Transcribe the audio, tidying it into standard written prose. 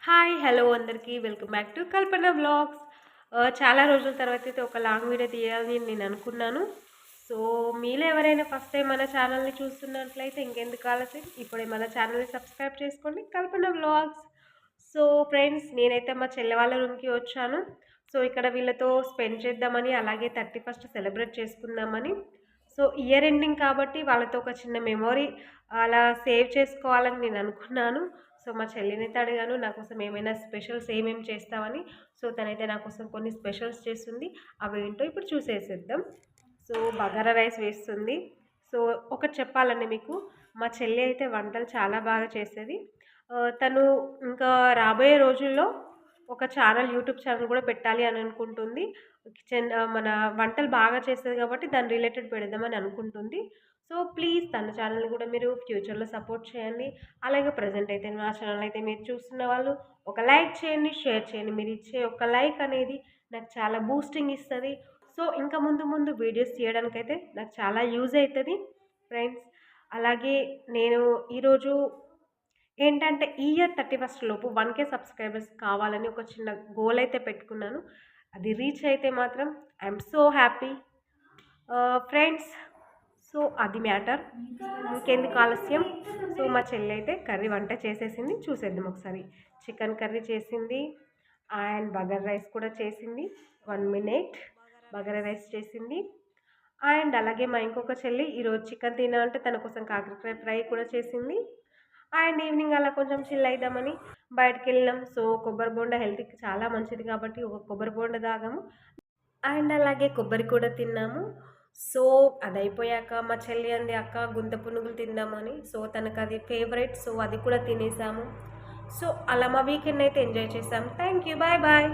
Hi! Hello అందరికీ. Welcome back to Kalpana vlogs. చాలా రోజుల తర్వాత అయితే ఒక లాంగ్ వీడియో తీయాలని నేను అనుకున్నాను. సో, మీలో ఎవరైనా ఫస్ట్ టైం మన ఛానల్‌ని చూస్తున్నట్లయితే ఇంకెందుకు ఆలస్యం ఇప్పుడే మన ఛానల్‌ని సబ్స్క్రైబ్ చేసుకోండి కల్పన వ్లాగ్స్. సో, ఫ్రెండ్స్ నేనైతే మా చెల్లె వాళ్ళ రూమ్‌కి వచ్చాను. సో, ఇక్కడ వీళ్ళతో స్పెండ్ చేద్దామని అలాగే 31st సెలబ్రేట్ చేసుకుందామని. సో, ఇయర్ ఎండింగ్ కాబట్టి వాళ్ళతో ఒక చిన్న మెమొరీ అలా సేవ్ చేసుకోవాలని నేను అనుకున్నాను. సో, మా చెల్లినైతే అడిగాను నా కోసం ఏమైనా స్పెషల్స్ ఏమేమి చేస్తావని. సో, తనైతే నా కోసం కొన్ని స్పెషల్స్ చేస్తుంది. అవేంటో ఇప్పుడు చూసేసేద్దాం. సో, బగారా రైస్ వేస్తుంది. సో, ఒకటి చెప్పాలండి మీకు, మా చెల్లి అయితే వంటలు చాలా బాగా చేసేది. తను ఇంకా రాబోయే రోజుల్లో ఒక యూట్యూబ్ ఛానల్ కూడా పెట్టాలి అని అనుకుంటుంది. మన వంటలు బాగా చేస్తది కాబట్టి దాని రిలేటెడ్ పెడదామని అనుకుంటుంది. సో, ప్లీజ్ తన ఛానల్‌ని కూడా మీరు ఫ్యూచర్‌లో సపోర్ట్ చేయండి. అలాగే ప్రెజెంట్ అయితే నా ఛానల్ అయితే మీరు చూస్తున్న వాళ్ళు ఒక లైక్ చేయండి, షేర్ చేయండి. మీరిచ్చే ఒక లైక్ అనేది నాకు చాలా బూస్టింగ్ ఇస్తది. సో, ఇంకా ముందు ముందు వీడియోస్ తీయడానికైతే నాకు చాలా యూజ్ అయితది ఫ్రెండ్స్. అలాగే నేను ఈరోజు ఏంటంటే ఈ ఇయర్ 31 లోపు 1K సబ్స్క్రైబర్స్ కావాలని ఒక చిన్న గోల్ అయితే పెట్టుకున్నాను. అది రీచ్ అయితే మాత్రం I'm so happy friends. So, అది మ్యాటర్. ఇంకెందుకు ఆలస్యం. సో, మా చెల్లైతే కర్రీ వంట చేసేసింది. చూసేద్దాం ఒకసారి. చికెన్ కర్రీ చేసింది అండ్ బగారా రైస్ కూడా చేసింది. 1 మినిట్. బగారా రైస్ చేసింది. అండ్ అలాగే మా ఇంకొక చెల్లి ఈరోజు చికెన్ తినమంటే తన కోసం కాకరకాయ ఫ్రై కూడా చేసింది. అండ్ ఈవినింగ్ అలా కొంచెం చిల్ అయిద్దామని బయటికెళ్ళినాం. సో, కొబ్బరి బోండా హెల్త్‌కి చాలా మంచిది కాబట్టి ఒక కొబ్బరి బోండా తాగాము. అండ్ అలాగే కొబ్బరి కూడా తిన్నాము. సో, అదయిపోయాక మా చెల్లి అంది, "అక్క గుంత పునుగులు తిందామని." So, తనకది favourite. సో, అది కూడా తినేసాము. సో, అలా మా వీకెండ్ అయితే ఎంజాయ్ చేసాం. Thank you. Bye bye.